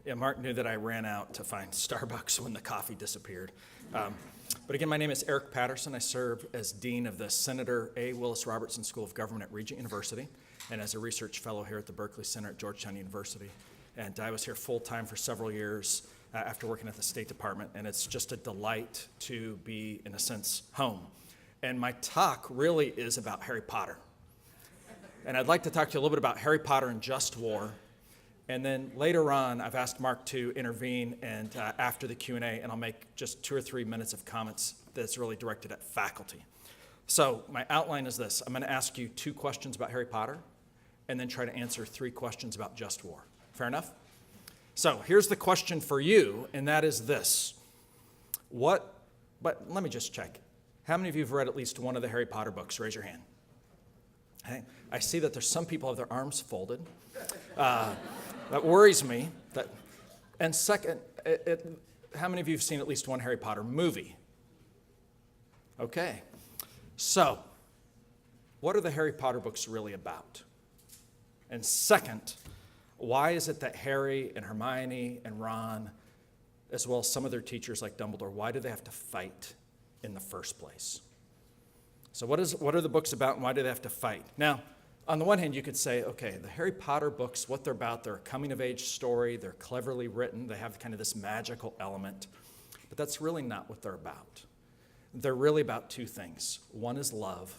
Yeah, Mark knew that I ran out to find Starbucks when the coffee disappeared. But again, my name is Eric Patterson. I serve as Dean of the Senator A. Willis Robertson School of Government at Regent University and as a research fellow here at the Berkeley Center at Georgetown University. And I was here full-time for several years after working at the State Department, and it's just a delight to be, in a sense, home. And my talk really is about Harry Potter. And I'd like to talk to you a little bit about Harry Potter and just war. And then later on, I've asked Mark to intervene and after the Q&A, and I'll make just 2 or 3 minutes of comments that's really directed at faculty. So my outline is this. I'm going to ask you 2 questions about Harry Potter and then try to answer 3 questions about just war. Fair enough? So here's the question for you, and that is this. But let me just check. How many of you have read at least one of the Harry Potter books? Raise your hand. Okay. I see that there's some people have their arms folded. That worries me. And second, how many of you have seen at least one Harry Potter movie? Okay. So, what are the Harry Potter books really about? And second, why is it that Harry and Hermione and Ron, as well as some of their teachers like Dumbledore, why do they have to fight in the first place? So what are the books about and why do they have to fight? Now, on the one hand, you could say, okay, the Harry Potter books, what they're about, they're a coming-of-age story, they're cleverly written, they have kind of this magical element, but that's really not what they're about. They're really about 2 things. One is love,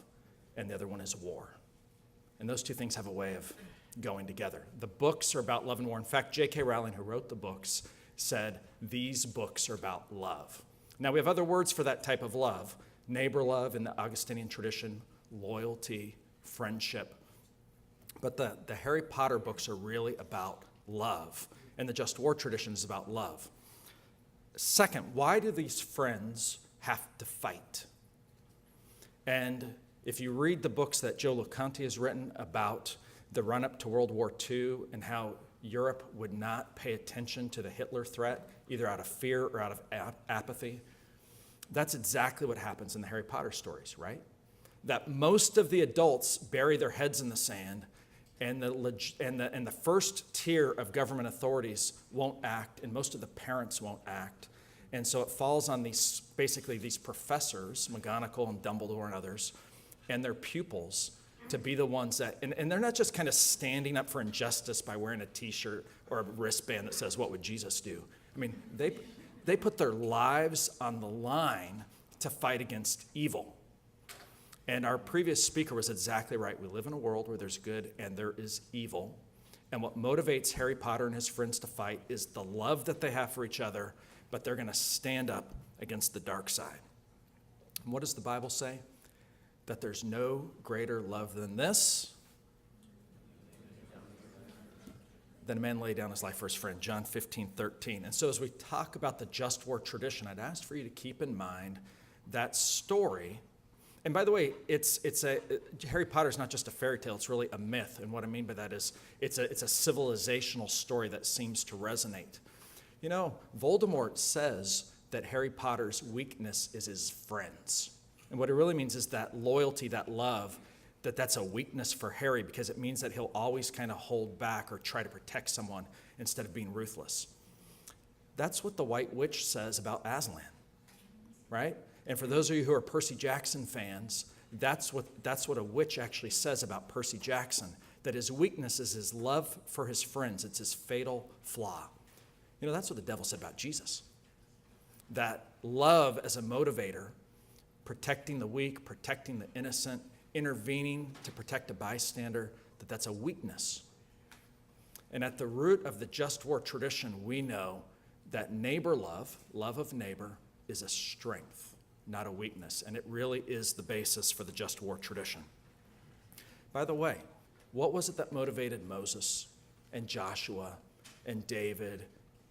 and the other one is war. And those 2 things have a way of going together. The books are about love and war. In fact, J.K. Rowling, who wrote the books, said these books are about love. Now, we have other words for that type of love. Neighbor love in the Augustinian tradition, loyalty, friendship. But the Harry Potter books are really about love, and the Just War tradition is about love. Second, why do these friends have to fight? And if you read the books that Joe LeConte has written about the run-up to World War II and how Europe would not pay attention to the Hitler threat, either out of fear or out of apathy, that's exactly what happens in the Harry Potter stories, right? That most of the adults bury their heads in the sand, and the first tier of government authorities won't act, and most of the parents won't act. And so it falls on these professors, McGonagall and Dumbledore and others, and their pupils to be the ones that, and they're not just kind of standing up for injustice by wearing a t-shirt or a wristband that says, "What would Jesus do?" I mean, they put their lives on the line to fight against evil. And our previous speaker was exactly right. We live in a world where there's good and there is evil. And what motivates Harry Potter and his friends to fight is the love that they have for each other, but they're going to stand up against the dark side. And what does the Bible say? That there's no greater love than this, than a man lay down his life for his friend, John 15:13. And so as we talk about the just war tradition, I'd ask for you to keep in mind that story. And by the way, Harry Potter is not just a fairy tale, it's really a myth. And what I mean by that is it's a civilizational story that seems to resonate. You know, Voldemort says that Harry Potter's weakness is his friends. And what it really means is that loyalty, that love, that's a weakness for Harry because it means that he'll always kind of hold back or try to protect someone instead of being ruthless. That's what the White Witch says about Aslan, right? And for those of you who are Percy Jackson fans, that's what a witch actually says about Percy Jackson, that his weakness is his love for his friends. It's his fatal flaw. You know, that's what the devil said about Jesus. That love as a motivator, protecting the weak, protecting the innocent, intervening to protect a bystander, that's a weakness. And at the root of the just war tradition, we know that neighbor love of neighbor, is a strength, not a weakness. And it really is the basis for the just war tradition. By the way, what was it that motivated Moses and Joshua and David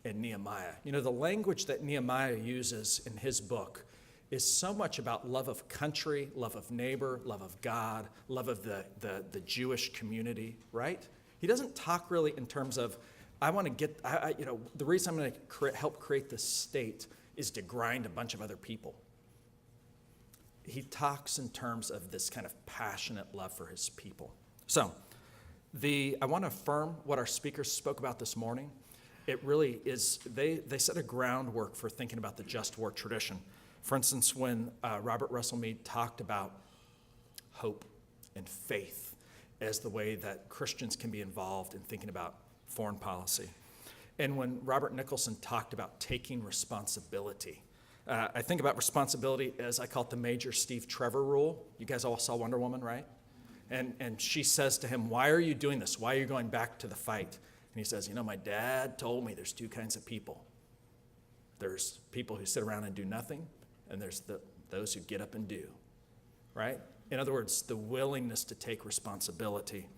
and Nehemiah? You know, the language that Nehemiah uses in his book is so much about love of country, love of neighbor, love of God, love of the Jewish community, right? He doesn't talk really in terms of, the reason I'm going to help create this state is to grind a bunch of other people. He talks in terms of this kind of passionate love for his people. So, I want to affirm what our speakers spoke about this morning. it really is, they set a groundwork for thinking about the just war tradition. For instance, when Robert Russell Mead talked about hope and faith as the way that Christians can be involved in thinking about foreign policy. And when Robert Nicholson talked about taking responsibility, I think about responsibility as I call it the Major Steve Trevor rule. You guys all saw Wonder Woman, right? And she says to him, why are you doing this? Why are you going back to the fight? And he says, my dad told me there's two kinds of people. There's people who sit around and do nothing, and there's those who get up and do, right? In other words, the willingness to take responsibility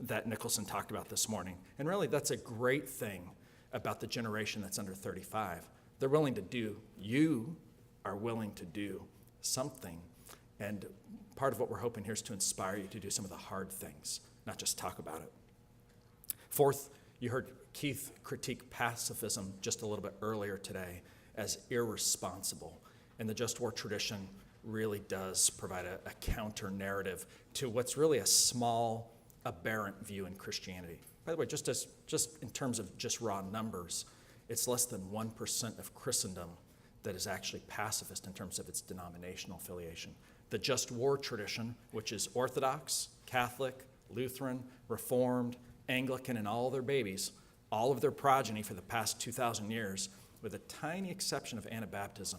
that Nicholson talked about this morning. And really, that's a great thing about the generation that's under 35. They're willing to do, you are willing to do something. And part of what we're hoping here is to inspire you to do some of the hard things, not just talk about it. Fourth, you heard Keith critique pacifism just a little bit earlier today as irresponsible. And the just war tradition really does provide a counter narrative to what's really a small, aberrant view in Christianity. By the way, just in terms of just raw numbers, it's less than 1% of Christendom that is actually pacifist in terms of its denominational affiliation. The just war tradition, which is Orthodox, Catholic, Lutheran, Reformed, Anglican, and all their babies, all of their progeny for the past 2,000 years, with a tiny exception of Anabaptism,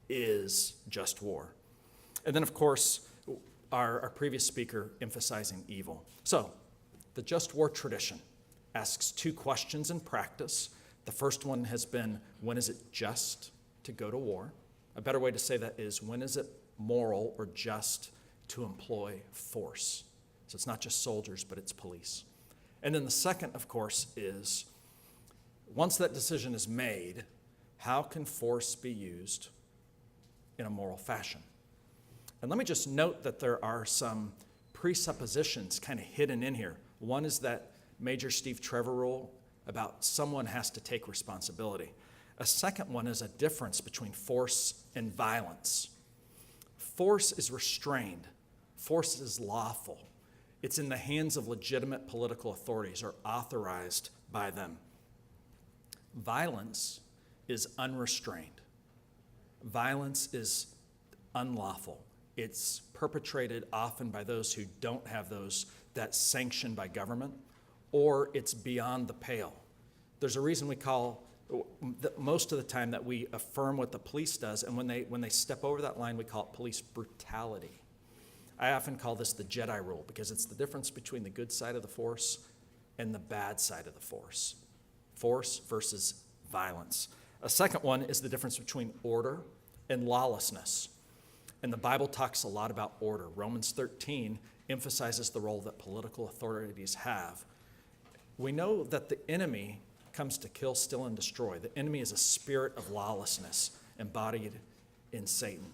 is just war. And then, of course, our previous speaker emphasizing evil. So, the just war tradition asks two questions in practice. The first one has been, when is it just to go to war? A better way to say that is, when is it moral or just to employ force? So it's not just soldiers, but it's police. And then the second, of course, is, once that decision is made, how can force be used in a moral fashion? And let me just note that there are some presuppositions kind of hidden in here. One is that Major Steve Trevor rule about someone has to take responsibility. A second one is a difference between force and violence. Force is restrained. Force is lawful. It's in the hands of legitimate political authorities or authorized by them. Violence is unrestrained. Violence is unlawful. It's perpetrated often by those who don't have those that's sanctioned by government, or it's beyond the pale. There's a reason we call, most of the time, that we affirm what the police does, and when they step over that line, we call it police brutality. I often call this the Jedi rule, because it's the difference between the good side of the force and the bad side of the force. Force versus violence. A second one is the difference between order and lawlessness. And the Bible talks a lot about order. Romans 13 emphasizes the role that political authorities have. We know that the enemy comes to kill, steal, and destroy. The enemy is a spirit of lawlessness embodied in Satan.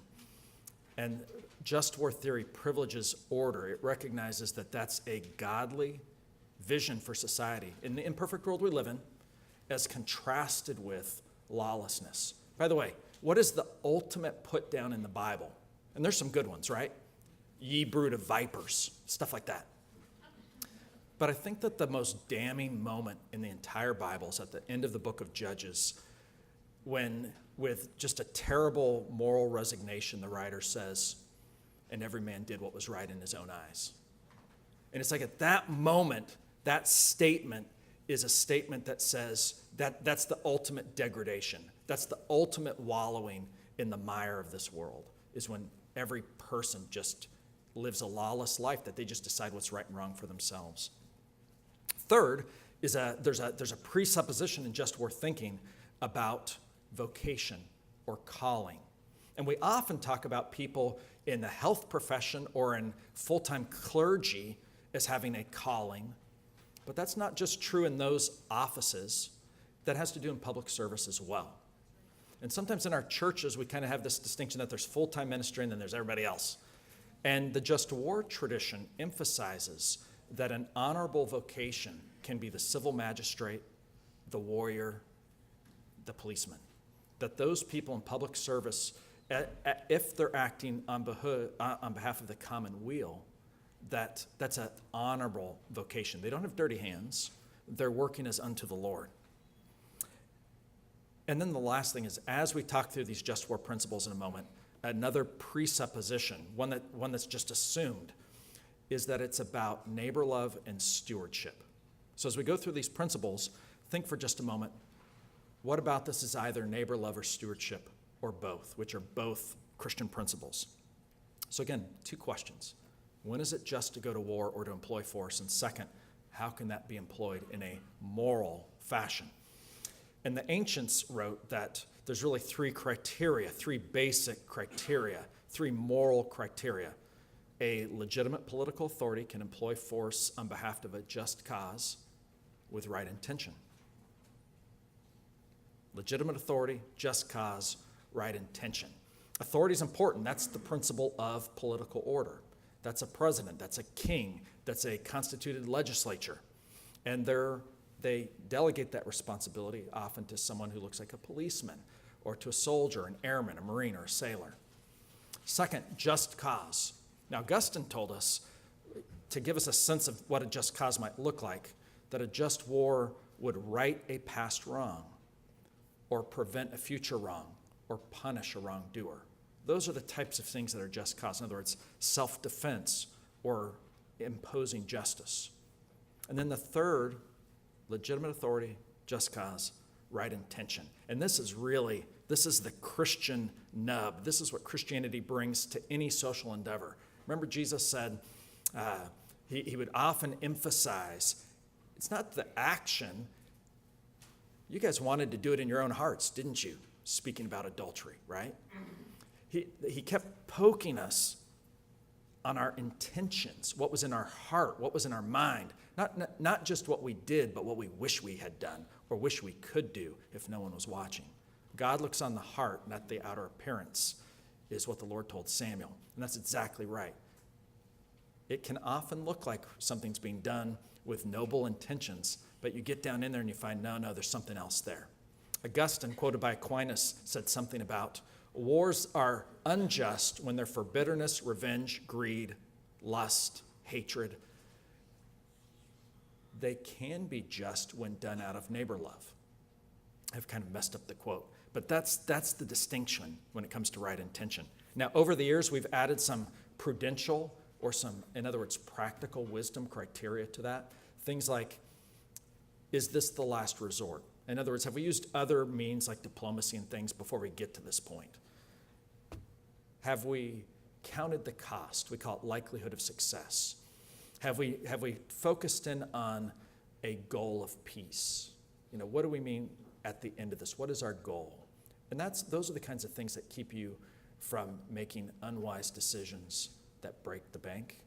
And just war theory privileges order. It recognizes that that's a godly vision for society in the imperfect world we live in, as contrasted with lawlessness. By the way, what is the ultimate put down in the Bible? And there's some good ones, right? Ye brood of vipers, stuff like that. But I think that the most damning moment in the entire Bible is at the end of the book of Judges, when, with just a terrible moral resignation, the writer says, and every man did what was right in his own eyes. And it's like at that moment, that statement is a statement that says that that's the ultimate degradation. That's the ultimate wallowing in the mire of this world, is when every person just lives a lawless life, that they just decide what's right and wrong for themselves. Third is there's a presupposition in just war thinking about vocation or calling. And we often talk about people in the health profession or in full-time clergy as having a calling. But that's not just true in those offices. That has to do in public service as well. And sometimes in our churches, we kind of have this distinction that there's full-time ministry and then there's everybody else. And the just war tradition emphasizes that an honorable vocation can be the civil magistrate, the warrior, the policeman. That those people in public service, if they're acting on behalf of the common weal, that's an honorable vocation. They don't have dirty hands. They're working as unto the Lord. And then the last thing is, as we talk through these just war principles in a moment, another presupposition, one that's just assumed, is that it's about neighbor love and stewardship. So as we go through these principles, think for just a moment, what about this is either neighbor love or stewardship, or both, which are both Christian principles? So again, two questions. When is it just to go to war or to employ force? And second, how can that be employed in a moral fashion? And the ancients wrote that there's really three basic criteria, three moral criteria. A legitimate political authority can employ force on behalf of a just cause with right intention. Legitimate authority, just cause, right intention. Authority is important. That's the principle of political order. That's a president, that's a king, that's a constituted legislature. And they delegate that responsibility often to someone who looks like a policeman, or to a soldier, an airman, a marine, or a sailor. Second, just cause. Now, Augustine told us, to give us a sense of what a just cause might look like, that a just war would right a past wrong, or prevent a future wrong, or punish a wrongdoer. Those are the types of things that are just cause. In other words, self-defense or imposing justice. And then the third, legitimate authority, just cause, right intention. And this is the Christian nub. This is what Christianity brings to any social endeavor. Remember, Jesus said, he would often emphasize, it's not the action. You guys wanted to do it in your own hearts, didn't you? Speaking about adultery, right? He kept poking us on our intentions, what was in our heart, what was in our mind. Not just what we did, but what we wish we had done or wish we could do if no one was watching. God looks on the heart, not the outer appearance, is what the Lord told Samuel. And that's exactly right. It can often look like something's being done with noble intentions, but you get down in there and you find, no, there's something else there. Augustine, quoted by Aquinas, said something about wars are unjust when they're for bitterness, revenge, greed, lust, hatred. They can be just when done out of neighbor love. I've kind of messed up the quote, but that's the distinction when it comes to right intention. Now, over the years, we've added some prudential or some, in other words, practical wisdom criteria to that. Things like, is this the last resort? In other words, have we used other means like diplomacy and things before we get to this point? Have we counted the cost? We call it likelihood of success. Have we focused in on a goal of peace? What do we mean at the end of this? What is our goal? And those are the kinds of things that keep you from making unwise decisions that break the bank,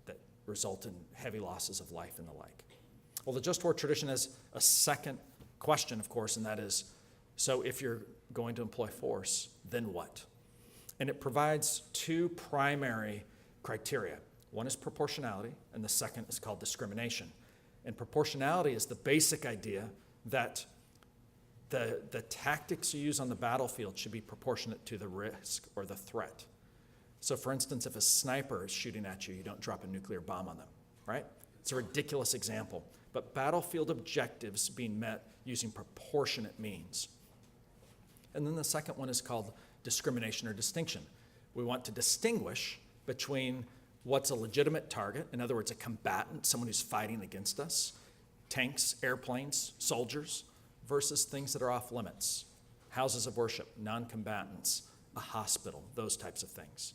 that result in heavy losses of life and the like. Well, the just war tradition has a second question, of course, and that is, so if you're going to employ force, then what? And it provides two primary criteria. One is proportionality, and the second is called discrimination. And proportionality is the basic idea that the tactics you use on the battlefield should be proportionate to the risk or the threat. So for instance, if a sniper is shooting at you, you don't drop a nuclear bomb on them, right? It's a ridiculous example, but battlefield objectives being met using proportionate means. And then the second one is called discrimination or distinction. We want to distinguish between what's a legitimate target, in other words, a combatant, someone who's fighting against us, tanks, airplanes, soldiers, versus things that are off limits, houses of worship, non-combatants, a hospital, those types of things.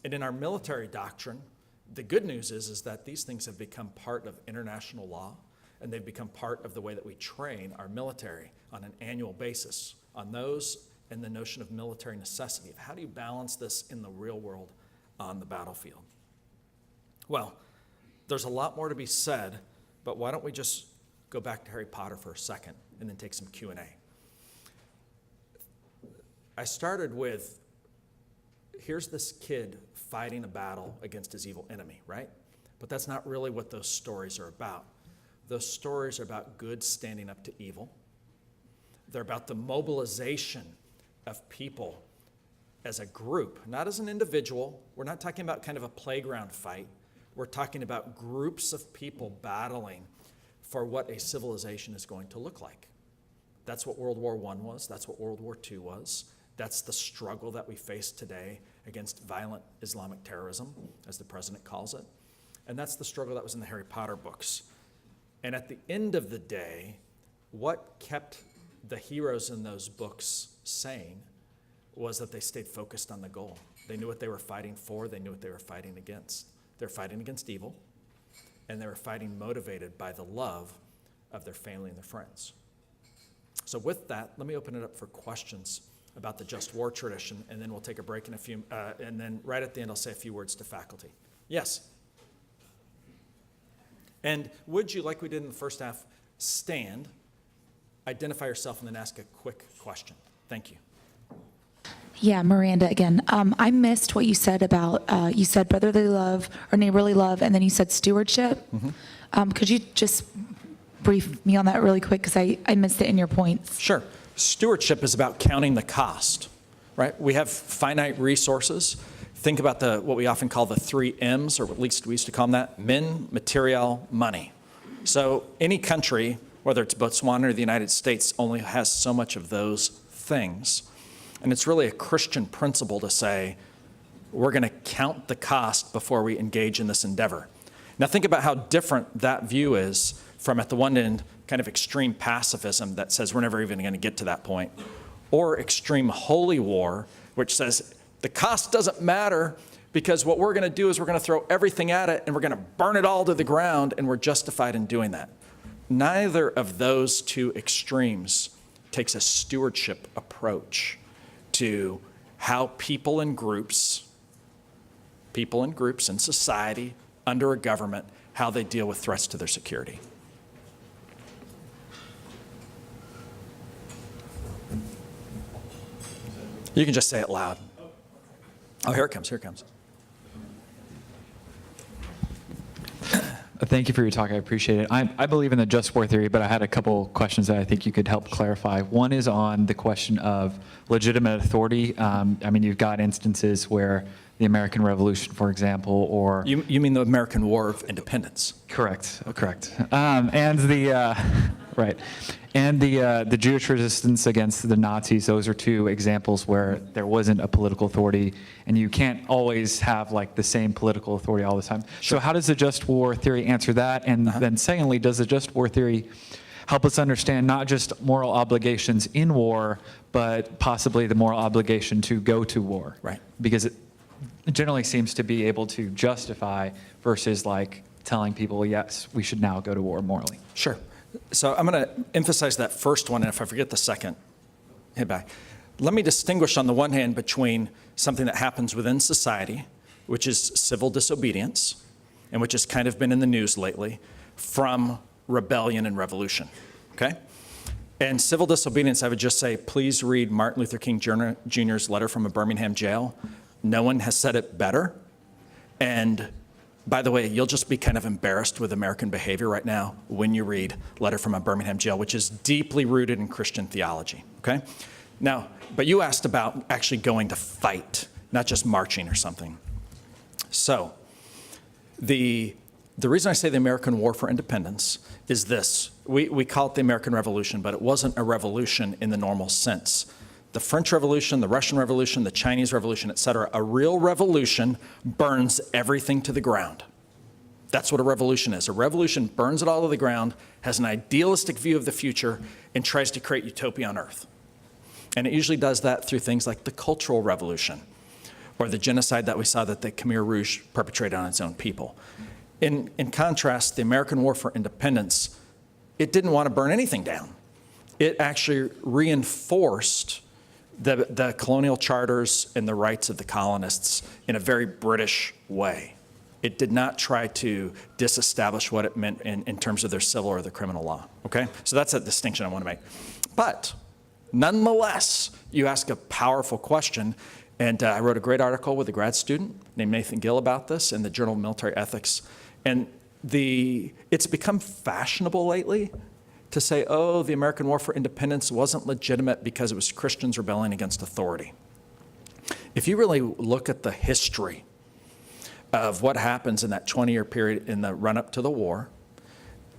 And in our military doctrine, the good news is that these things have become part of international law, and they've become part of the way that we train our military on an annual basis, on those and the notion of military necessity, of how do you balance this in the real world on the battlefield. Well, there's a lot more to be said, but why don't we just go back to Harry Potter for a second and then take some Q&A. I started with, here's this kid fighting a battle against his evil enemy, right? But that's not really what those stories are about. Those stories are about good standing up to evil. They're about the mobilization of people as a group, not as an individual. We're not talking about kind of a playground fight. We're talking about groups of people battling for what a civilization is going to look like. That's what World War I was. That's what World War II was. That's the struggle that we face today against violent Islamic terrorism, as the president calls it. And that's the struggle that was in the Harry Potter books. And at the end of the day, what kept the heroes in those books sane was that they stayed focused on the goal. They knew what they were fighting for. They knew what they were fighting against. They're fighting against evil, and they were fighting motivated by the love of their family and their friends. So with that, let me open it up for questions about the just war tradition, and then we'll take a break in a few, and then right at the end, I'll say a few words to faculty. Yes? And would you, like we did in the first half, stand, identify yourself, and then ask a quick question? Thank you. Yeah, Miranda again. I missed what you said about, you said brotherly love or neighborly love, and then you said stewardship. Mm-hmm. Could you just brief me on that really quick, because I missed it in your points? Sure. Stewardship is about counting the cost, right? We have finite resources. Think about what we often call the 3 M's, or at least we used to call them that: men, material, money. So any country, whether it's Botswana or the United States, only has so much of those things. And it's really a Christian principle to say, we're going to count the cost before we engage in this endeavor. Now think about how different that view is from, at the one end, kind of extreme pacifism that says we're never even going to get to that point, or extreme holy war, which says the cost doesn't matter because what we're going to do is we're going to throw everything at it and we're going to burn it all to the ground, and we're justified in doing that. Neither of those two extremes takes a stewardship approach to how people in groups in society, under a government, how they deal with threats to their security. You can just say it loud. Oh, here it comes, here it comes. Thank you for your talk. I appreciate it. I believe in the just war theory, but I had a couple questions that I think you could help clarify. One is on the question of legitimate authority. I mean, you've got instances where the American Revolution, for example, or... You mean the American War of Independence? Correct, correct. And the, right. And the Jewish resistance against the Nazis, those are 2 examples where there wasn't a political authority, and you can't always have like the same political authority all the time. Sure. So how does the just war theory answer that? And then secondly, does the just war theory help us understand not just moral obligations in war, but possibly the moral obligation to go to war? Right. Because it generally seems to be able to justify versus like telling people, yes, we should now go to war morally. Sure. So I'm going to emphasize that first one, and if I forget the second, hit back. Let me distinguish on the one hand between something that happens within society, which is civil disobedience, and which has kind of been in the news lately, from rebellion and revolution, okay? And civil disobedience, I would just say, please read Martin Luther King Jr.'s letter from a Birmingham jail. No one has said it better. And by the way, you'll just be kind of embarrassed with American behavior right now when you read Letter from a Birmingham Jail, which is deeply rooted in Christian theology, okay? Now, but you asked about actually going to fight, not just marching or something. So the reason I say the American War for Independence is this. We call it the American Revolution, but it wasn't a revolution in the normal sense. The French Revolution, the Russian Revolution, the Chinese Revolution, et cetera, a real revolution burns everything to the ground. That's what a revolution is. A revolution burns it all to the ground, has an idealistic view of the future, and tries to create utopia on earth. And it usually does that through things like the Cultural Revolution, or the genocide that we saw that the Khmer Rouge perpetrated on its own people. In contrast, the American War for Independence, it didn't want to burn anything down. It actually reinforced the colonial charters and the rights of the colonists in a very British way. It did not try to disestablish what it meant in terms of their civil or their criminal law, okay? So that's a distinction I want to make. But nonetheless, you ask a powerful question, and I wrote a great article with a grad student named Nathan Gill about this in the Journal of Military Ethics. And it's become fashionable lately to say, oh, the American War for Independence wasn't legitimate because it was Christians rebelling against authority. If you really look at the history of what happens in that 20-year period in the run-up to the war,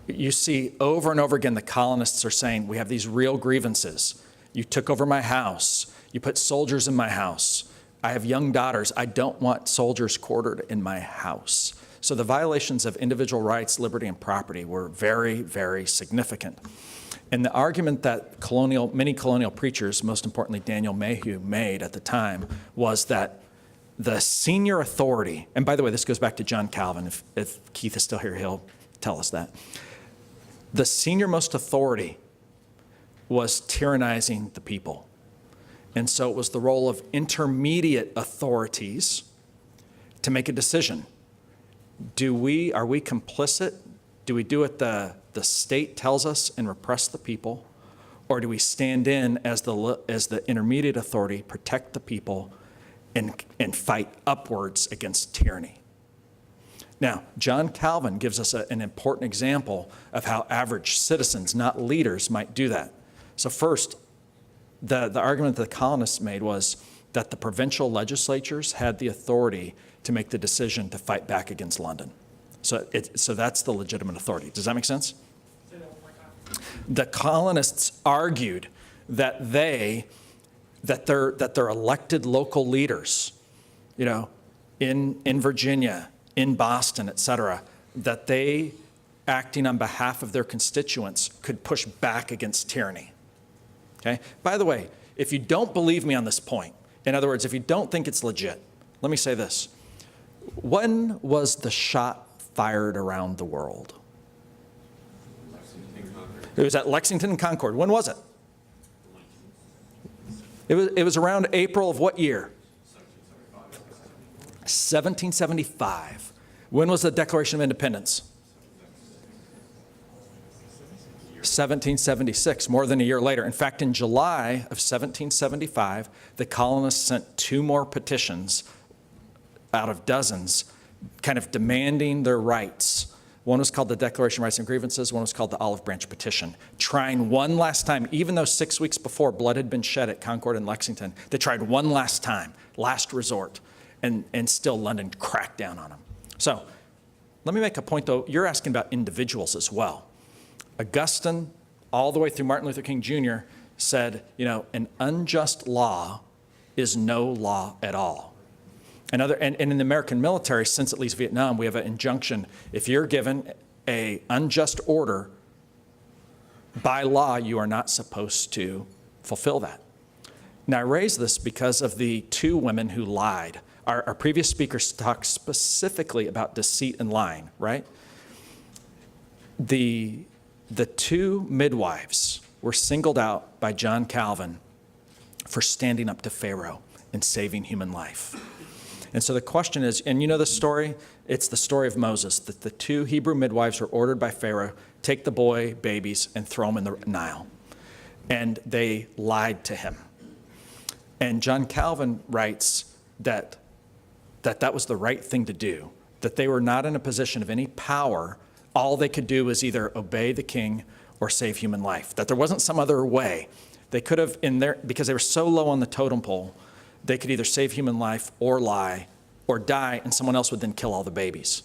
You see over and over again the colonists are saying, we have these real grievances. You took over my house. You put soldiers in my house. I have young daughters. I don't want soldiers quartered in my house. So the violations of individual rights, liberty, and property were very, very significant. And the argument that many colonial preachers, most importantly Daniel Mayhew, made at the time was that the senior authority, and by the way, this goes back to John Calvin. If Keith is still here, he'll tell us that. The senior-most authority was tyrannizing the people. And so it was the role of intermediate authorities to make a decision. Are we complicit? Do we do what the state tells us and repress the people? Or do we stand in as the intermediate authority, protect the people, and fight upwards against tyranny? Now, John Calvin gives us an important example of how average citizens, not leaders, might do that. So first, the argument that the colonists made was that the provincial legislatures had the authority to make the decision to fight back against London. So that's the legitimate authority. Does that make sense? The colonists argued that their elected local leaders, in Virginia, in Boston, et cetera, that they, acting on behalf of their constituents, could push back against tyranny. Okay? By the way, if you don't believe me on this point, in other words, if you don't think it's legit, let me say this. When was the shot fired around the world? It was at Lexington and Concord. When was it? It was around April of what year? 1775. When was the Declaration of Independence? 1776, more than a year later. In fact, in July of 1775, the colonists sent 2 more petitions out of dozens, kind of demanding their rights. One was called the Declaration of Rights and Grievances, one was called the Olive Branch Petition, trying one last time, even though 6 weeks before blood had been shed at Concord and Lexington, they tried one last time, last resort, and still London cracked down on them. So let me make a point, though. You're asking about individuals as well. Augustine, all the way through Martin Luther King Jr., said, an unjust law is no law at all. And in the American military, since at least Vietnam, we have an injunction. If you're given an unjust order, by law, you are not supposed to fulfill that. Now, I raise this because of the 2 women who lied. Our previous speakers talked specifically about deceit and lying, right? The 2 midwives were singled out by John Calvin for standing up to Pharaoh and saving human life. And so the question is, and you know the story? It's the story of Moses, that the 2 Hebrew midwives were ordered by Pharaoh, take the boy, babies, and throw them in the Nile. And they lied to him. And John Calvin writes that was the right thing to do, that they were not in a position of any power. All they could do was either obey the king or save human life, that there wasn't some other way. They could have, because they were so low on the totem pole, they could either save human life or lie or die, and someone else would then kill all the babies.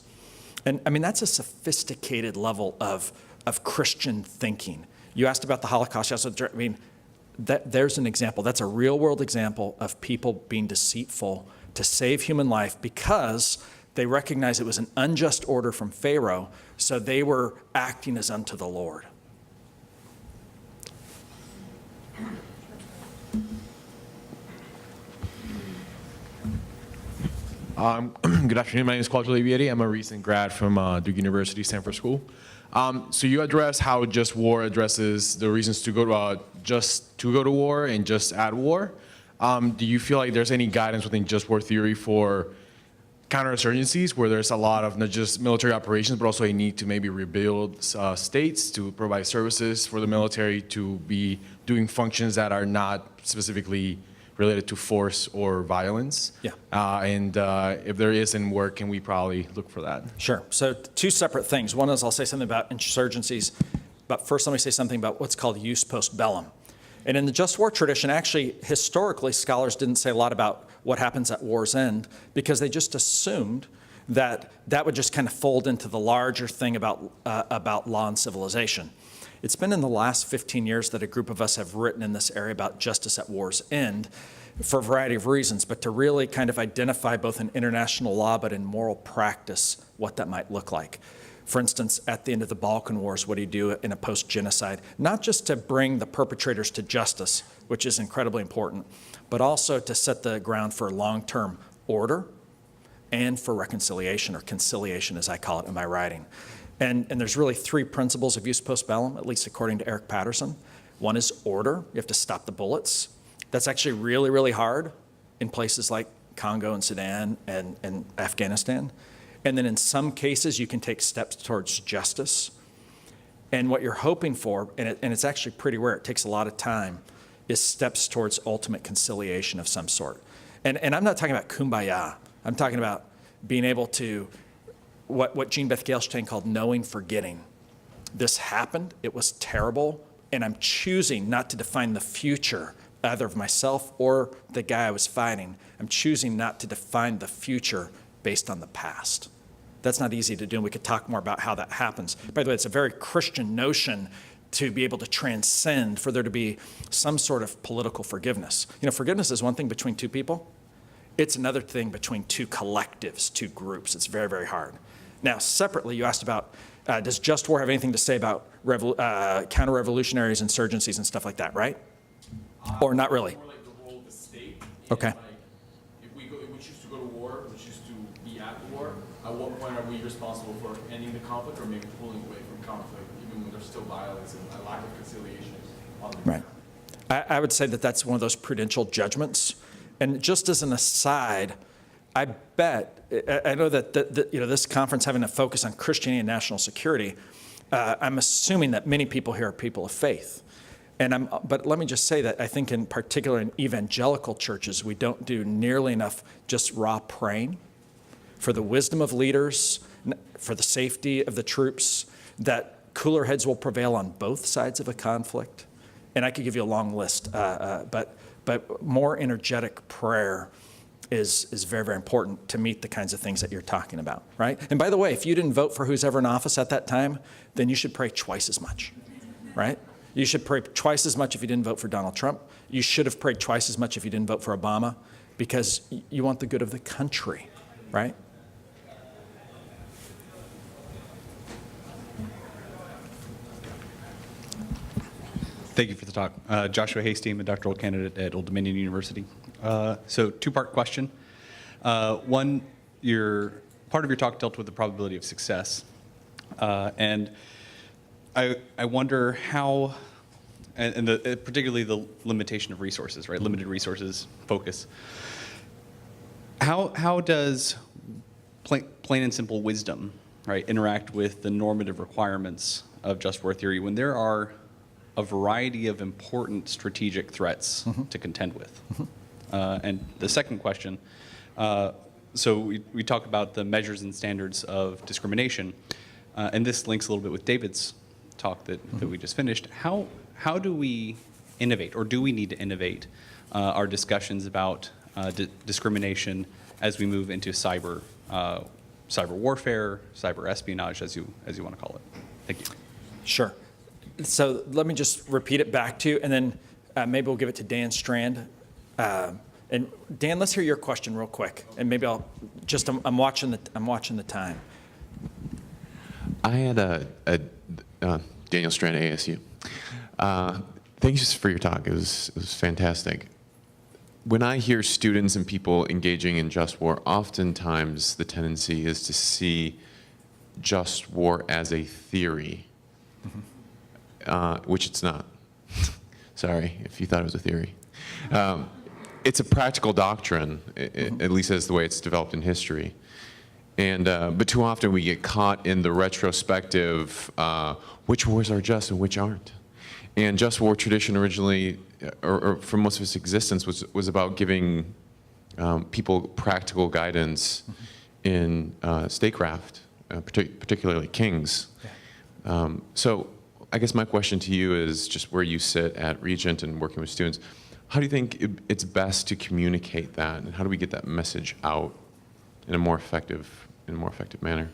And I mean, that's a sophisticated level of Christian thinking. You asked about the Holocaust. There's an example. That's a real world example of people being deceitful to save human life because they recognized it was an unjust order from Pharaoh, so they were acting as unto the Lord. Good afternoon. My name is Claudio Olivieri. I'm a recent grad from Duke University, Stanford School. So you address how just war addresses the reasons to go to war and just at war. Do you feel like there's any guidance within just war theory for counterinsurgencies where there's a lot of not just military operations, but also a need to maybe rebuild states to provide services for the military to be doing functions that are not specifically related to force or violence? Yeah. And if there isn't, where can we probably look for that? Sure. So 2 separate things. One is I'll say something about insurgencies, but first let me say something about what's called use postbellum. And in the just war tradition, actually, historically, scholars didn't say a lot about what happens at war's end because they just assumed that would just kind of fold into the larger thing about law and civilization. It's been in the last 15 years that a group of us have written in this area about justice at war's end for a variety of reasons, but to really kind of identify both in international law but in moral practice what that might look like. For instance, at the end of the Balkan Wars, what do you do in a post-genocide? Not just to bring the perpetrators to justice, which is incredibly important, but also to set the ground for long-term order and for reconciliation, or conciliation as I call it in my writing. And there's really three principles of use postbellum, at least according to Eric Patterson. One is order. You have to stop the bullets. That's actually really, really hard in places like Congo and Sudan and Afghanistan. And then in some cases, you can take steps towards justice. And what you're hoping for, and it's actually pretty rare, it takes a lot of time, is steps towards ultimate conciliation of some sort. And I'm not talking about kumbaya. I'm talking about being able to, what Jean Beth Gailstein called knowing forgetting. This happened, it was terrible, and I'm choosing not to define the future either of myself or the guy I was fighting. I'm choosing not to define the future based on the past. That's not easy to do, and we could talk more about how that happens. By the way, it's a very Christian notion to be able to transcend, for there to be some sort of political forgiveness. You know, forgiveness is one thing between two people. It's another thing between two collectives, two groups. It's very, very hard. Now, separately, you asked about, does just war have anything to say about counter-revolutionaries, insurgencies, and stuff like that, right? Or not really? More like the role of the state. Okay. Like, if we choose to go to war, we choose to be at war, at what point are we responsible for ending the conflict or maybe pulling away from conflict, even when there's still violence and a lack of conciliation on the ground? Right. I would say that that's one of those prudential judgments. And just as an aside, I bet, I know that this conference having a focus on Christianity and national security, I'm assuming that many people here are people of faith. But let me just say that I think in particular in evangelical churches, we don't do nearly enough just raw praying for the wisdom of leaders, for the safety of the troops, that cooler heads will prevail on both sides of a conflict. And I could give you a long list, but more energetic prayer is very, very important to meet the kinds of things that you're talking about, right? And by the way, if you didn't vote for who's ever in office at that time, then you should pray twice as much, right? You should pray twice as much if you didn't vote for Donald Trump. You should have prayed twice as much if you didn't vote for Obama, because you want the good of the country, right? Thank you for the talk. Joshua Hasty, I'm a doctoral candidate at Old Dominion University. So two-part question. One, part of your talk dealt with the probability of success. And I wonder how, and particularly the limitation of resources, right? Limited resources, focus. How does plain and simple wisdom, right, interact with the normative requirements of just war theory when there are a variety of important strategic threats to contend with? And the second question, so we talk about the measures and standards of discrimination, and this links a little bit with David's talk that we just finished. How do we innovate, or do we need to innovate our discussions about discrimination as we move into cyber warfare, cyber espionage, as you want to call it? Thank you. Sure. So let me just repeat it back to you, and then maybe we'll give it to Dan Strand. And Dan, let's hear your question real quick, and maybe I'll just I'm watching the time. I had Daniel Strand at ASU. Thank you for your talk. It was fantastic. When I hear students and people engaging in just war, oftentimes the tendency is to see just war as a theory. Which it's not. Sorry if you thought it was a theory. It's a practical doctrine, at least as the way it's developed in history. And but too often we get caught in the retrospective, which wars are just and which aren't. And just war tradition originally, or for most of its existence, was about giving people practical guidance in statecraft, particularly kings. So I guess my question to you is just where you sit at Regent and working with students, how do you think it's best to communicate that, and how do we get that message out in a more effective in a more effective manner.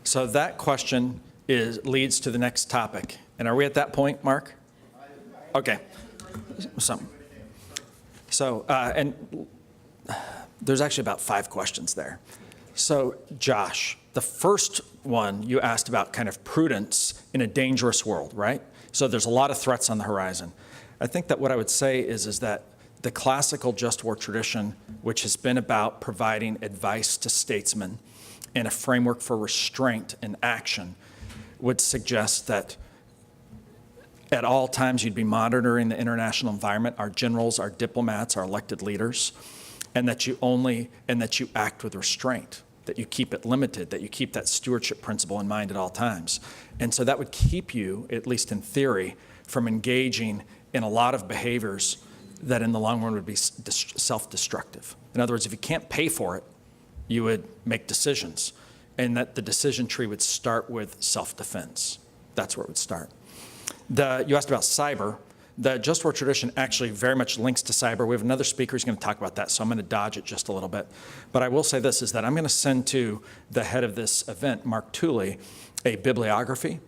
So that question leads to the next topic. And are we at that point, Mark? Okay. So, and there's actually about 5 questions there. So, Josh, the first one you asked about kind of prudence in a dangerous world, right? So there's a lot of threats on the horizon. I think that what I would say is that the classical just war tradition, which has been about providing advice to statesmen and a framework for restraint and action, would suggest that at all times you'd be monitoring the international environment, our generals, our diplomats, our elected leaders, and that you act with restraint, that you keep it limited, that you keep that stewardship principle in mind at all times. And so that would keep you, at least in theory, from engaging in a lot of behaviors that in the long run would be self-destructive. In other words, if you can't pay for it, you would make decisions, and that the decision tree would start with self-defense. That's where it would start. You asked about cyber. The just war tradition actually very much links to cyber. We have another speaker who's going to talk about that, so I'm going to dodge it just a little bit. But I will say this, is that I'm going to send to the head of this event, Mark Tooley, a bibliography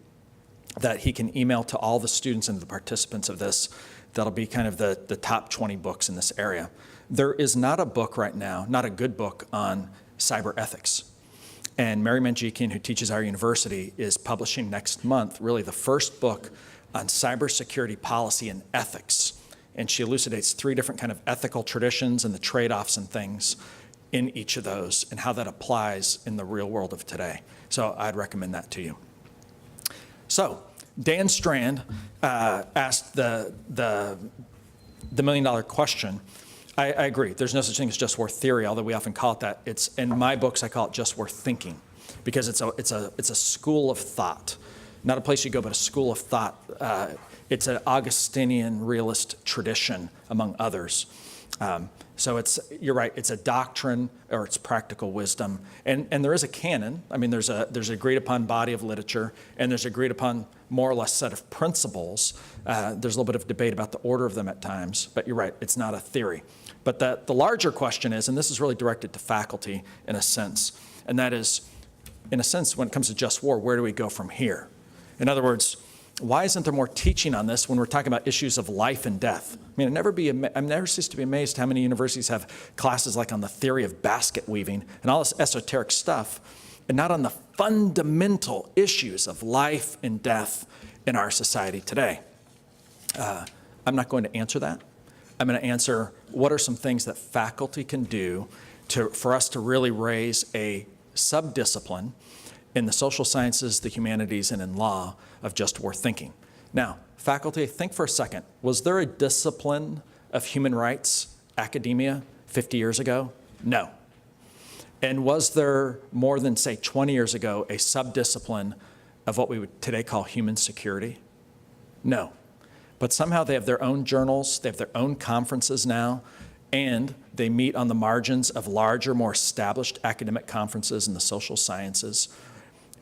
that he can email to all the students and the participants of this. That'll be kind of the top 20 books in this area. There is not a book right now, not a good book on cyber ethics. And Mary Manjikian, who teaches our university, is publishing next month really the first book on cybersecurity policy and ethics. And she elucidates 3 different kind of ethical traditions and the trade-offs and things in each of those and how that applies in the real world of today. So I'd recommend that to you. So Dan Strand asked the million-dollar question. I agree. There's no such thing as just war theory, although we often call it that. It's in my books I call it just war thinking, because it's a school of thought, not a place you go, but a school of thought. It's an Augustinian realist tradition, among others. So you're right. It's a doctrine or it's practical wisdom, and there is a canon. I mean, there's an agreed upon body of literature, and there's agreed upon more or less set of principles. There's a little bit of debate about the order of them at times, but you're right. It's not a theory. But the larger question is, and this is really directed to faculty in a sense, and that is, in a sense, when it comes to just war, where do we go from here? In other words, why isn't there more teaching on this when we're talking about issues of life and death? I mean, I never cease to be amazed how many universities have classes like on the theory of basket weaving and all this esoteric stuff, and not on the fundamental issues of life and death in our society today. I'm not going to answer that. I'm going to answer what are some things that faculty can do for us to really raise a subdiscipline in the social sciences, the humanities, and in law of just war thinking. Now, faculty, think for a second. Was there a discipline of human rights academia 50 years ago? No. And was there more than, say, 20 years ago, a subdiscipline of what we would today call human security? No. But somehow they have their own journals, they have their own conferences now, and they meet on the margins of larger, more established academic conferences in the social sciences.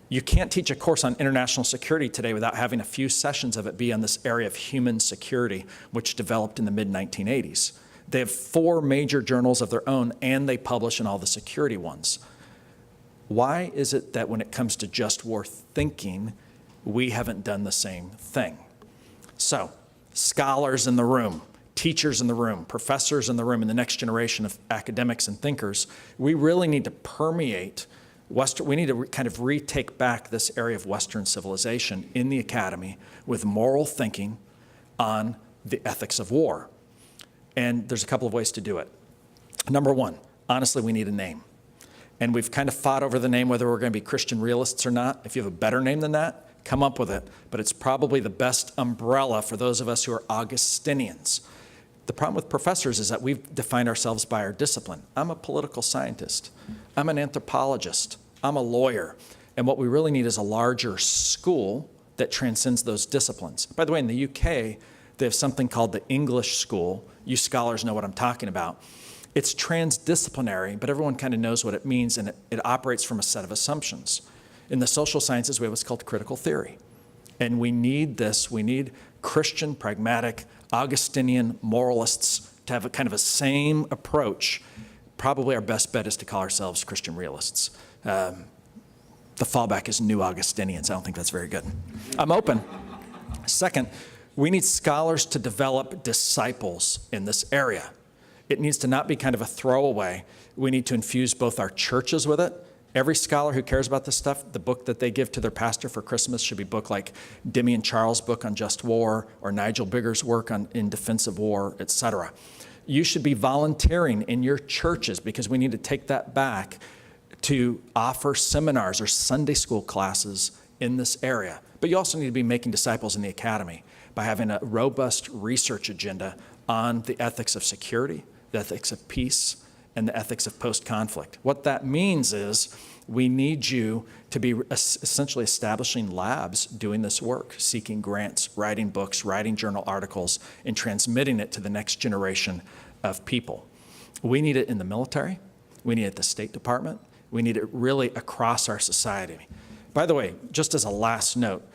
You can't teach a course on international security today without having a few sessions of it be on this area of human security, which developed in the mid-1980s. They have 4 major journals of their own, and they publish in all the security ones. Why is it that when it comes to just war thinking, we haven't done the same thing? So, scholars in the room, teachers in the room, professors in the room, and the next generation of academics and thinkers, we really need to permeate we need to kind of retake back this area of Western civilization in the academy with moral thinking on the ethics of war. And there's a couple of ways to do it. Number 1, honestly, we need a name. And we've kind of fought over the name, whether we're going to be Christian realists or not. If you have a better name than that, come up with it. But it's probably the best umbrella for those of us who are Augustinians. The problem with professors is that we've defined ourselves by our discipline. I'm a political scientist. I'm an anthropologist. I'm a lawyer. And what we really need is a larger school that transcends those disciplines. By the way, in the UK, they have something called the English School. You scholars know what I'm talking about. It's transdisciplinary, but everyone kind of knows what it means, and it operates from a set of assumptions. In the social sciences, we have what's called critical theory. And we need this. We need Christian, pragmatic, Augustinian moralists to have a kind of a same approach. Probably our best bet is to call ourselves Christian realists. The fallback is New Augustinians. I don't think that's very good. I'm open. Second, we need scholars to develop disciples in this area. It needs to not be kind of a throwaway. We need to infuse both our churches with it. Every scholar who cares about this stuff, the book that they give to their pastor for Christmas should be a book like Demi Charles' book on just war, or Nigel Bigger's work in defense of war, etc. You should be volunteering in your churches, because we need to take that back to offer seminars or Sunday school classes in this area. But you also need to be making disciples in the academy by having a robust research agenda on the ethics of security, the ethics of peace, and the ethics of post-conflict. What that means is we need you to be essentially establishing labs doing this work, seeking grants, writing books, writing journal articles, and transmitting it to the next generation of people. We need it in the military. We need it at the State Department. We need it really across our society. By the way, just as a last note,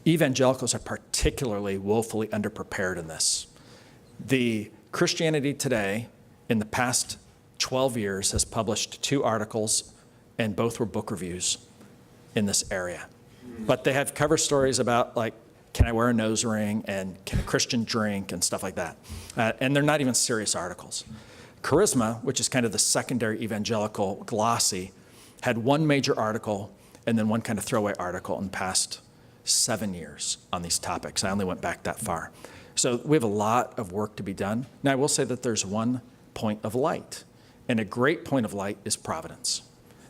evangelicals are particularly woefully underprepared in this. The Christianity Today, in the past 12 years, has published 2 articles, and both were book reviews in this area. But they have cover stories about, like, can I wear a nose ring, and can a Christian drink, and stuff like that. And they're not even serious articles. Charisma, which is kind of the secondary evangelical glossy, had 1 major article and then 1 kind of throwaway article in the past 7 years on these topics. I only went back that far. So we have a lot of work to be done. Now, I will say that there's one point of light, and a great point of light is Providence.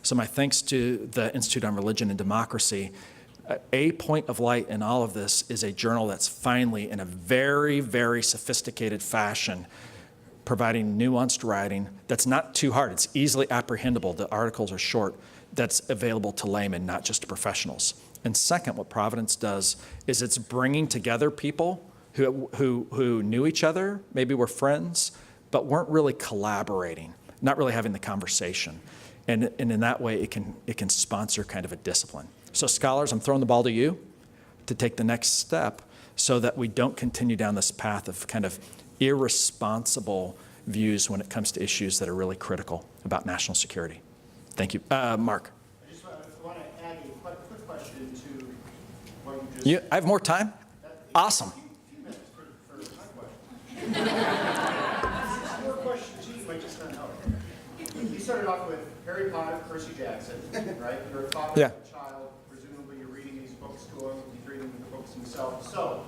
So my thanks to the Institute on Religion and Democracy. A point of light in all of this is a journal that's finally, in a very, very sophisticated fashion, providing nuanced writing that's not too hard. It's easily apprehendable. The articles are short. That's available to laymen, not just to professionals. And second, what Providence does is it's bringing together people who knew each other, maybe were friends, but weren't really collaborating, not really having the conversation. And in that way, it can sponsor kind of a discipline. So scholars, I'm throwing the ball to you to take the next step so that we don't continue down this path of kind of irresponsible views when it comes to issues that are really critical about national security. Thank you. Mark. I just want to add a quick question to what you just I have more time? Awesome. few minutes for my question. More questions you might just not know. You started off with Harry Potter, Percy Jackson, right? You're a father Yeah. of a child. Presumably you're reading these books to him. He's reading the books himself. So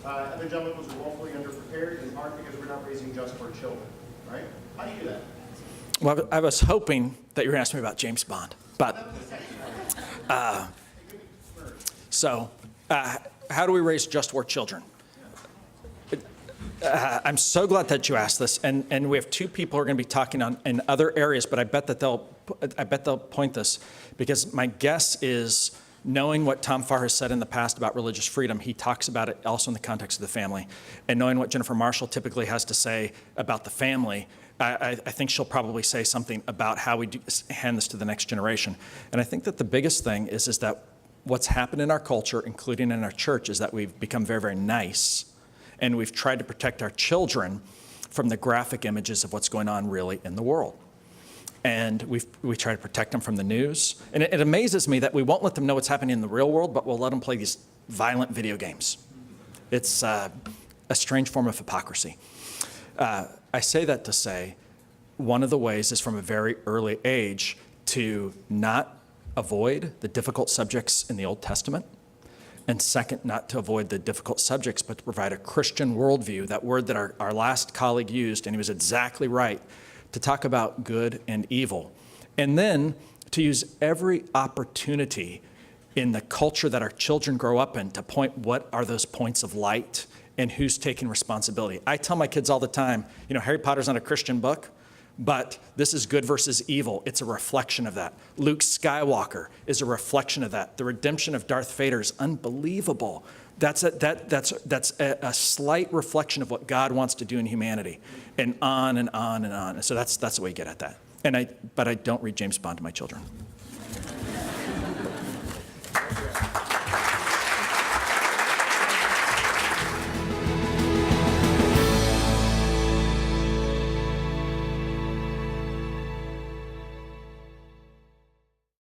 evangelicals are woefully underprepared, in part because we're not raising just for children, right? How do you do that? Well, I was hoping that you were going to ask me about James Bond, but how do we raise just war children? I'm so glad that you asked this, and we have 2 people who are going to be talking in other areas, but I bet they'll point this, because my guess is, knowing what Tom Farr has said in the past about religious freedom, he talks about it also in the context of the family, and knowing what Jennifer Marshall typically has to say about the family, I think she'll probably say something about how we hand this to the next generation. And I think that the biggest thing is that what's happened in our culture, including in our church, is that we've become very, very nice, and we've tried to protect our children from the graphic images of what's going on really in the world. And we try to protect them from the news. And it amazes me that we won't let them know what's happening in the real world, but we'll let them play these violent video games. It's a strange form of hypocrisy. I say that to say, one of the ways is from a very early age to not avoid the difficult subjects in the Old Testament, and second, not to avoid the difficult subjects, but to provide a Christian worldview, that word that our last colleague used, and he was exactly right, to talk about good and evil. And then to use every opportunity in the culture that our children grow up in to point what are those points of light and who's taking responsibility. I tell my kids all the time, Harry Potter's not a Christian book, but this is good versus evil. It's a reflection of that. Luke Skywalker is a reflection of that. The redemption of Darth Vader is unbelievable. That's a slight reflection of what God wants to do in humanity, and on and on and on. So that's the way you get at that. But I don't read James Bond to my children.